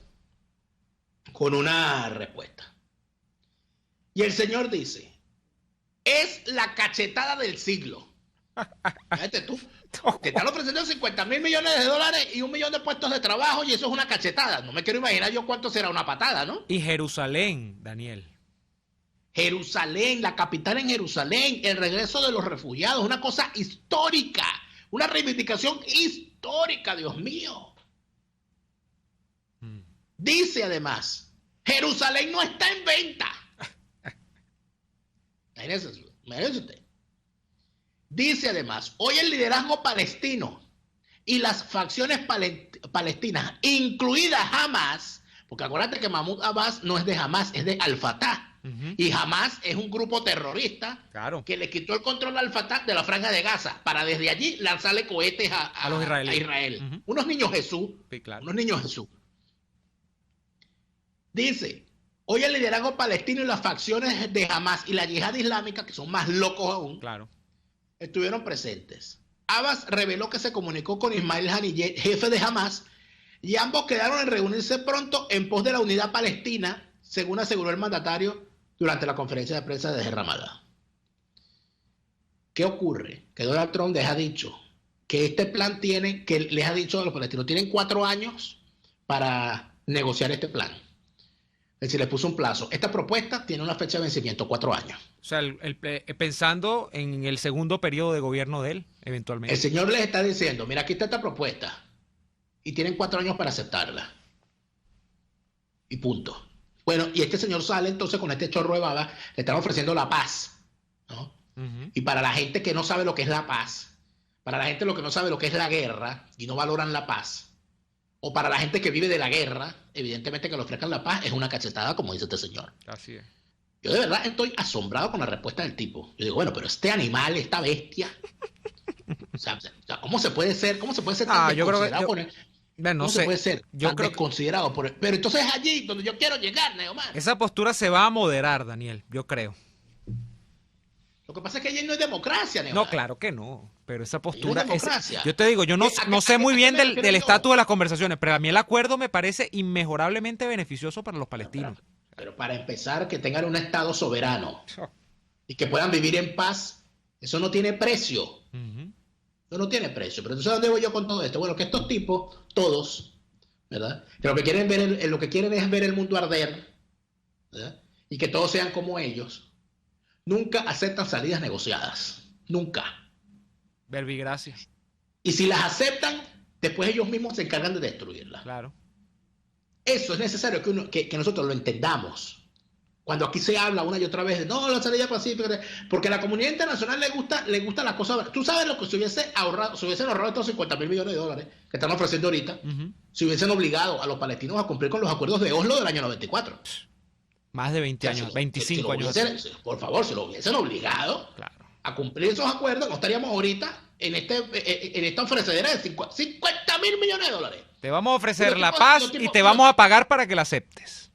con una respuesta. Y el señor dice: es la cachetada del siglo. Fíjate tú. Te están ofreciendo 50 mil millones de dólares y 1 millón de puestos de trabajo, y eso es una cachetada. No me quiero imaginar yo cuánto será una patada, ¿no? Y Jerusalén, Daniel. Jerusalén, la capital en Jerusalén, el regreso de los refugiados, una cosa histórica, una reivindicación histórica, Dios mío. Dice además: Jerusalén no está en venta. Imagínese usted. Dice además: hoy el liderazgo palestino y las facciones palestinas, incluida Hamas, porque acuérdate que Mahmoud Abbas no es de Hamas, es de Al-Fatah. Y Hamas es un grupo terrorista, claro, que le quitó el control al Fatah de la Franja de Gaza para desde allí lanzarle cohetes a los israelíes. A Israel. Unos niños Jesús. Sí, claro. Unos niños Jesús. Dice: hoy el liderazgo palestino y las facciones de Hamas y la yihad islámica, que son más locos aún, claro, estuvieron presentes. Abbas reveló que se comunicó con Ismail Haniyeh, jefe de Hamas, y ambos quedaron en reunirse pronto en pos de la unidad palestina, según aseguró el mandatario durante la conferencia de prensa desde Ramallah. ¿Qué ocurre? Que Donald Trump les ha dicho que este plan tiene, que les ha dicho a los palestinos, tienen 4 años para negociar este plan. Es decir, les puso un plazo. Esta propuesta tiene una fecha de vencimiento, 4 años. O sea, pensando en el segundo periodo de gobierno de él, eventualmente. El señor les está diciendo: mira, aquí está esta propuesta, y tienen 4 años para aceptarla. Y punto. Bueno, y este señor sale entonces con este chorro de baba, le están ofreciendo la paz, ¿no? Y para la gente que no sabe lo que es la paz, para la gente que no sabe lo que es la guerra y no valoran la paz, o para la gente que vive de la guerra, evidentemente que le ofrezcan la paz es una cachetada, como dice este señor. Así es. Yo de verdad estoy asombrado con la respuesta del tipo. Yo digo, bueno, pero este animal, esta bestia, o sea, ¿cómo se puede ser tan desconsiderado? No sé, puede ser yo creo desconsiderado por él. Pero entonces es allí donde yo quiero llegar, Neomar. Esa postura se va a moderar, Daniel, yo creo. Lo que pasa es que allí no hay democracia, Neymar. No, claro que no, pero esa postura... No hay democracia. Yo te digo, yo no sé muy bien del estatus de las conversaciones, pero a mí el acuerdo me parece inmejorablemente beneficioso para los palestinos. Pero para empezar, que tengan un Estado soberano y que puedan vivir en paz, eso no tiene precio. Eso no tiene precio. Pero entonces, ¿dónde voy yo con todo esto? Bueno, que estos tipos, todos, ¿verdad? Que lo que quieren es ver el mundo arder, ¿verdad? Y que todos sean como ellos. Nunca aceptan salidas negociadas. Nunca. Verbigracias. Y si las aceptan, después ellos mismos se encargan de destruirlas. Claro. Eso es necesario que nosotros lo entendamos. Cuando aquí se habla una y otra vez de no, la salida pacífica, porque a la comunidad internacional le gusta la cosa. Tú sabes lo que se hubiesen ahorrado estos 50.000 millones de dólares que están ofreciendo ahorita, si hubiesen obligado a los palestinos a cumplir con los acuerdos de Oslo del año 94. Más de 20 años, 25 años. Por favor, si lo hubiesen obligado a cumplir esos acuerdos, no estaríamos ahorita en esta ofrecedera de 50.000 millones de dólares. Te vamos a ofrecer la paz y te vamos a pagar para que la aceptes.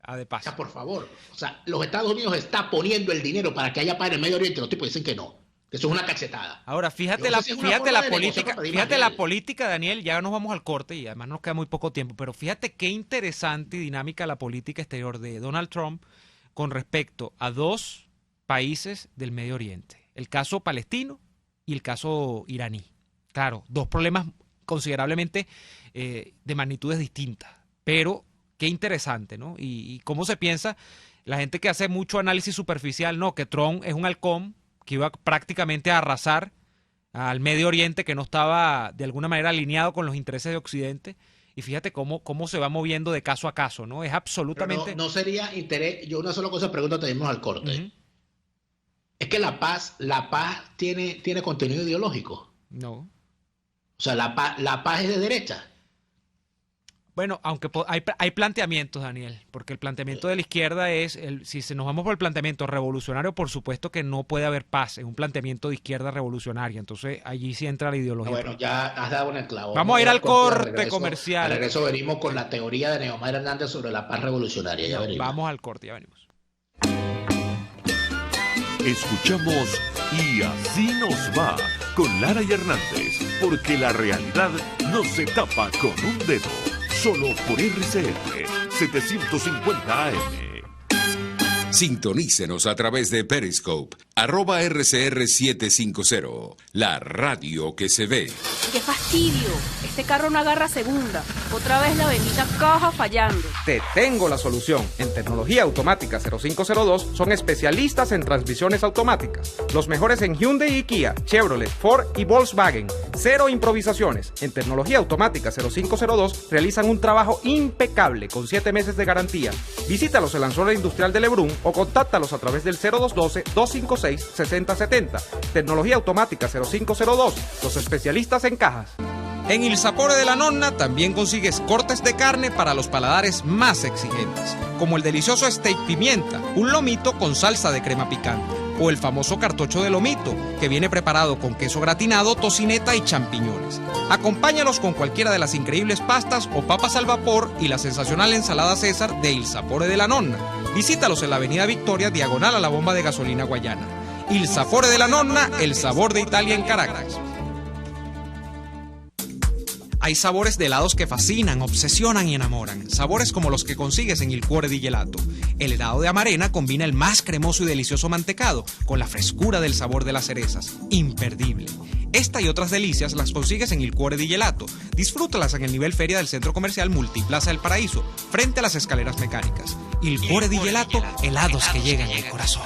De paso. O sea, por favor. O sea, los Estados Unidos están poniendo el dinero para que haya paz en el Medio Oriente. Los tipos dicen que no. Que eso es una cachetada. Ahora, fíjate la política, Daniel, ya nos vamos al corte y además nos queda muy poco tiempo, pero fíjate qué interesante y dinámica la política exterior de Donald Trump con respecto a dos países del Medio Oriente. El caso palestino y el caso iraní. Claro, dos problemas considerablemente de magnitudes distintas, pero qué interesante, ¿no? Y cómo se piensa, la gente que hace mucho análisis superficial, ¿no? Que Trump es un halcón que iba prácticamente a arrasar al Medio Oriente, que no estaba de alguna manera alineado con los intereses de Occidente. Y fíjate cómo se va moviendo de caso a caso, ¿no? Es absolutamente... No sería interés... Yo una sola cosa pregunto, te dimos al corte. Es que la paz tiene contenido ideológico. No. O sea, la paz es de derecha. Bueno, aunque hay planteamientos, Daniel, porque el planteamiento de la izquierda es, si nos vamos por el planteamiento revolucionario, por supuesto que no puede haber paz, es un planteamiento de izquierda revolucionaria, entonces allí sí entra la ideología. Bueno, ya has dado en el clavo. Vamos a ir al corte comercial. Al regreso venimos con la teoría de Neomar Hernández sobre la paz revolucionaria. Ya venimos. Vamos al corte, ya venimos. Escuchamos Y Así Nos Va con Lara y Hernández, porque la realidad no se tapa con un dedo. Solo por RCR 750 AM. Sintonícenos a través de Periscope, @RCR750, la radio que se ve. ¡Qué fastidio! Este carro no agarra segunda. Otra vez la bendita caja fallando. Te tengo la solución. En Tecnología Automática 0502 son especialistas en transmisiones automáticas. Los mejores en Hyundai y Kia, Chevrolet, Ford y Volkswagen. Cero improvisaciones. En Tecnología Automática 0502 realizan un trabajo impecable con 7 meses de garantía. Visítalos en la zona industrial de Lebrún o contáctalos a través del 0212-256-6070. Tecnología Automática 0502, los especialistas en cajas. En Il Sapore de la Nonna también consigues cortes de carne para los paladares más exigentes, como el delicioso steak pimienta, un lomito con salsa de crema picante, o el famoso cartocho de lomito, que viene preparado con queso gratinado, tocineta y champiñones. Acompáñalos con cualquiera de las increíbles pastas o papas al vapor y la sensacional ensalada César de Il Sapore de la Nonna. Visítalos en la avenida Victoria, diagonal a la bomba de gasolina Guayana. Il Sapore de la Nonna, el sabor de Italia en Caracas. Hay sabores de helados que fascinan, obsesionan y enamoran. Sabores como los que consigues en Il Cuore di Gelato. El helado de Amarena combina el más cremoso y delicioso mantecado con la frescura del sabor de las cerezas. Imperdible. Esta y otras delicias las consigues en Il Cuore di Gelato. Disfrútalas en el nivel feria del Centro Comercial Multiplaza del Paraíso, frente a las escaleras mecánicas. Il Cuore di Gelato, helados que llegan al corazón.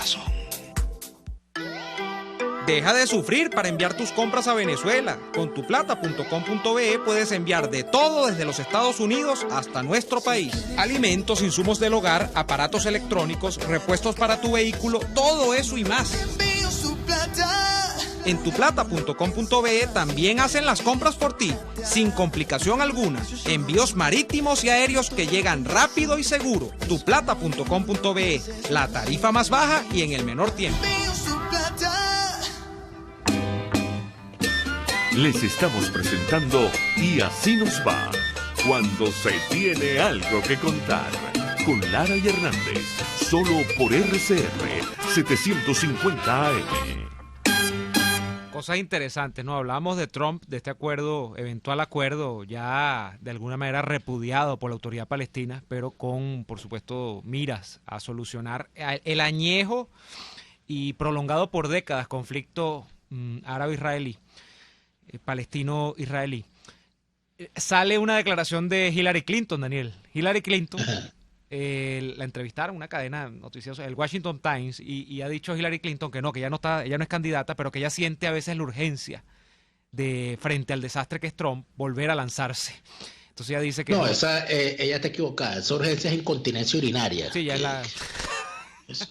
Deja de sufrir para enviar tus compras a Venezuela. Con tuplata.com.be puedes enviar de todo desde los Estados Unidos hasta nuestro país. Alimentos, insumos del hogar, aparatos electrónicos, repuestos para tu vehículo, todo eso y más. En tuplata.com.be también hacen las compras por ti, sin complicación alguna. Envíos marítimos y aéreos que llegan rápido y seguro. Tuplata.com.be, la tarifa más baja y en el menor tiempo. Les estamos presentando Y Así Nos Va, cuando se tiene algo que contar. con Lara y Hernández, solo por RCR 750 AM. Cosas interesantes, ¿no? Hablábamos de Trump, de este acuerdo, eventual acuerdo, ya de alguna manera repudiado por la autoridad palestina, pero con, por supuesto, miras a solucionar el añejo y prolongado por décadas conflicto árabe-israelí, palestino-israelí. Sale una declaración de Hillary Clinton, Daniel. Hillary Clinton, la entrevistaron, una cadena noticiosa, el Washington Times, y ha dicho Hillary Clinton que no, que ella no es candidata, pero que ella siente a veces la urgencia de, frente al desastre que es Trump, volver a lanzarse. Entonces ella dice que... No, ella está equivocada. Esa urgencia es incontinencia urinaria. Sí, ya es la...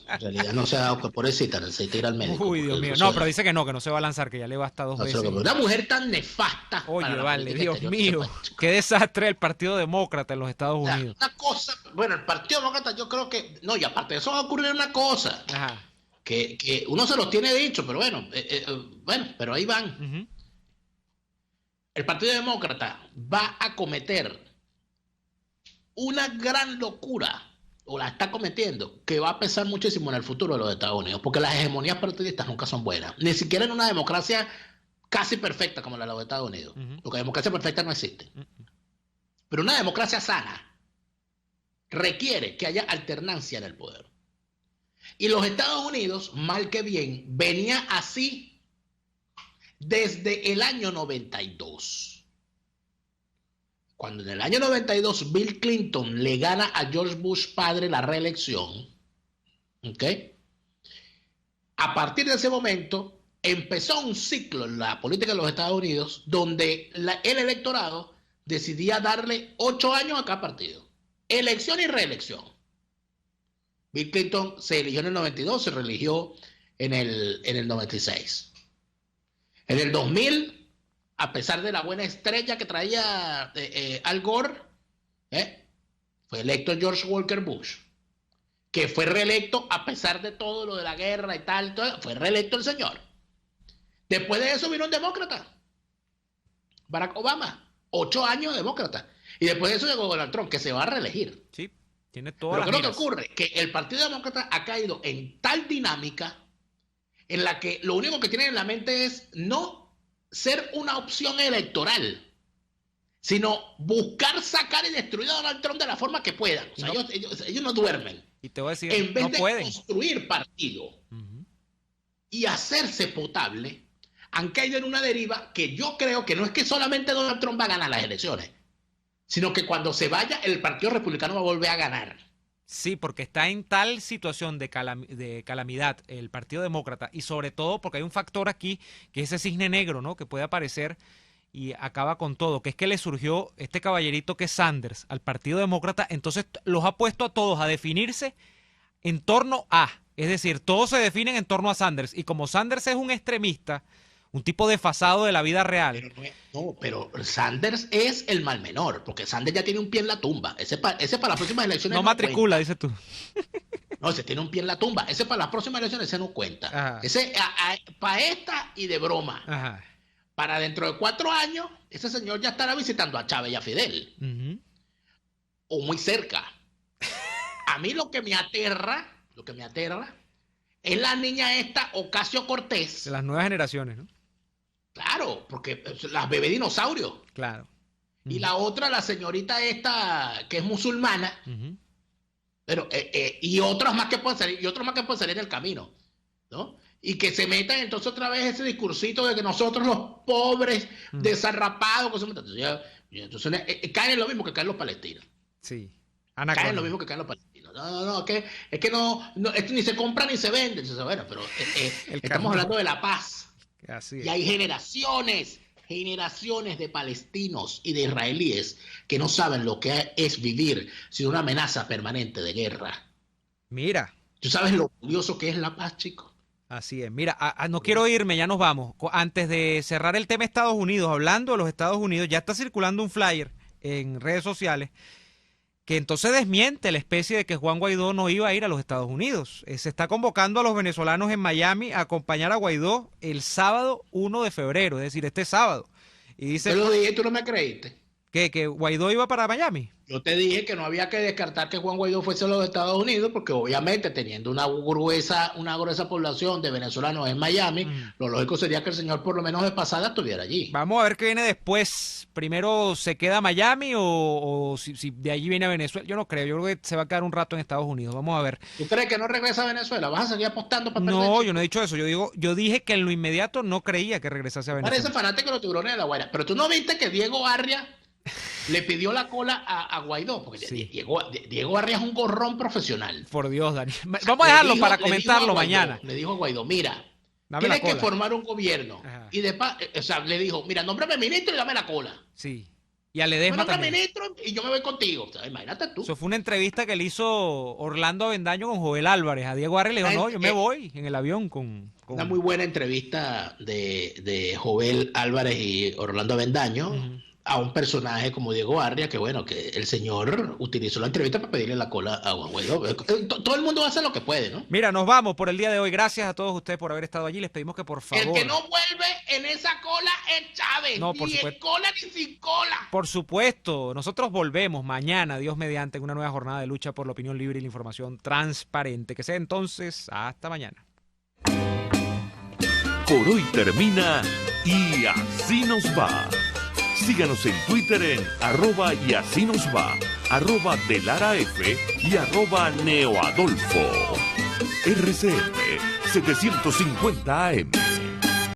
En realidad no se ha dado que pobrecita, se tira al médico. Uy, Dios mío. No, pero dice que no se va a lanzar, que ya le basta 2 veces. Una mujer tan nefasta. Oye, vale, Dios mío. Qué desastre el Partido Demócrata en los Estados Unidos. Una cosa, bueno, el Partido Demócrata yo creo que... No, y aparte de eso va a ocurrir una cosa. Ajá. Que uno se los tiene dicho, pero bueno, pero ahí van. Uh-huh. El Partido Demócrata va a cometer una gran locura, o la está cometiendo, que va a pesar muchísimo en el futuro de los Estados Unidos, porque las hegemonías partidistas nunca son buenas, ni siquiera en una democracia casi perfecta como la de los Estados Unidos, porque democracia perfecta no existe. Pero una democracia sana requiere que haya alternancia en el poder. Y los Estados Unidos, mal que bien, venía así desde el año 92. Cuando en el año 92 Bill Clinton le gana a George Bush padre la reelección, ¿ok? A partir de ese momento empezó un ciclo en la política de los Estados Unidos donde el electorado decidía darle 8 años a cada partido. Elección y reelección. Bill Clinton se eligió en el 92, se reeligió en el 96. En el 2000... a pesar de la buena estrella que traía Al Gore, fue electo George Walker Bush, que fue reelecto a pesar de todo lo de la guerra y tal, fue reelecto el señor. Después de eso vino un demócrata, Barack Obama, 8 años demócrata. Y después de eso llegó Donald Trump, que se va a reelegir. Sí, tiene todas las Pero ¿qué es lo miras. que ocurre? Que el Partido Demócrata ha caído en tal dinámica en la que lo único que tienen en la mente es no ser una opción electoral, sino buscar sacar y destruir a Donald Trump de la forma que puedan. O sea, ellos no duermen. Y te voy a decir, En vez no de pueden. construir partido y hacerse potable, han caído en una deriva que yo creo que no es que solamente Donald Trump va a ganar las elecciones, sino que cuando se vaya, el Partido Republicano va a volver a ganar. Sí, porque está en tal situación de calamidad el Partido Demócrata, y sobre todo porque hay un factor aquí, que es ese cisne negro, ¿no? Que puede aparecer y acaba con todo, que es que le surgió este caballerito que es Sanders al Partido Demócrata, entonces los ha puesto a todos a definirse en torno a, es decir, todos se definen en torno a Sanders, y como Sanders es un extremista, un tipo desfasado de la vida real. Pero Sanders es el mal menor, porque Sanders ya tiene un pie en la tumba. Ese para las próximas elecciones no matricula, dices tú. No, ese tiene un pie en la tumba. Ese para las próximas elecciones ese no cuenta. Ajá. Ese para esta y de broma. Ajá. Para dentro de 4 años, ese señor ya estará visitando a Chávez y a Fidel. O muy cerca. A mí lo que me aterra es la niña esta, Ocasio-Cortez. De las nuevas generaciones, ¿no? Claro, porque las bebé dinosaurios. Claro. Y la otra, la señorita esta, que es musulmana. Pero, y otras más que pueden salir, en el camino, ¿no? Y que se metan entonces otra vez ese discursito de que nosotros los pobres, desarrapados, entonces caen en lo mismo que caen los palestinos. Sí. Caen en lo mismo que caen los palestinos. No, es que no, esto ni se compra ni se vende. Entonces, bueno, pero estamos hablando de la paz. Así es. Y hay generaciones de palestinos y de israelíes que no saben lo que es vivir sin una amenaza permanente de guerra. Mira. ¿Tú sabes lo curioso que es la paz, chico? Así es. Mira, no quiero irme, ya nos vamos. Antes de cerrar el tema Estados Unidos, hablando de los Estados Unidos, ya está circulando un flyer en redes sociales que entonces desmiente la especie de que Juan Guaidó no iba a ir a los Estados Unidos. Se está convocando a los venezolanos en Miami a acompañar a Guaidó el sábado 1 de febrero, es decir, este sábado. Y dice... Te lo dije, tú no me creíste. ¿Qué? ¿Que Guaidó iba para Miami? Yo te dije que no había que descartar que Juan Guaidó fuese a los Estados Unidos, porque obviamente teniendo una gruesa población de venezolanos en Miami, lo lógico sería que el señor por lo menos de pasada estuviera allí. Vamos a ver qué viene después. Primero se queda a Miami o si de allí viene a Venezuela. Yo no creo, yo creo que se va a quedar un rato en Estados Unidos. Vamos a ver. ¿Tú crees que no regresa a Venezuela? ¿Vas a seguir apostando para perder? No, yo no he dicho eso. Yo dije que en lo inmediato no creía que regresase a Venezuela. Parece fanático de los tiburones de La Guaira. Pero tú no viste que Diego Arria le pidió la cola a Guaidó, porque sí. Diego Arria es un gorrón profesional. Por Dios, Daniel. Vamos a dejarlo para comentarlo mañana. Le dijo a Guaidó, mira, tienes que formar un gobierno. Ajá. Y le dijo, mira, nómbrame ministro y dame la cola. Sí. Y a Ledesma también. Ministro y yo me voy contigo. O sea, imagínate tú. Eso fue una entrevista que le hizo Orlando Avendaño con Joel Álvarez. A Diego Arria le dijo, no, yo me voy en el avión con... Una muy buena entrevista de Joel Álvarez y Orlando Avendaño a un personaje como Diego Arria, que bueno, que el señor utilizó la entrevista para pedirle la cola a Juan Guaidó. Todo el mundo hace lo que puede, ¿no? Mira, nos vamos por el día de hoy. Gracias a todos ustedes por haber estado allí. Les pedimos que por favor... El que no vuelve en esa cola es Chávez. No, por ni supuesto. en cola ni sin cola. Por supuesto. Nosotros volvemos mañana, Dios mediante, en una nueva jornada de lucha por la opinión libre y la información transparente. Que sea entonces, hasta mañana. Por hoy termina Y Así Nos Va. Síganos en Twitter en @y así nos va, @delaraf y @neoadolfo. RCF 750 AM.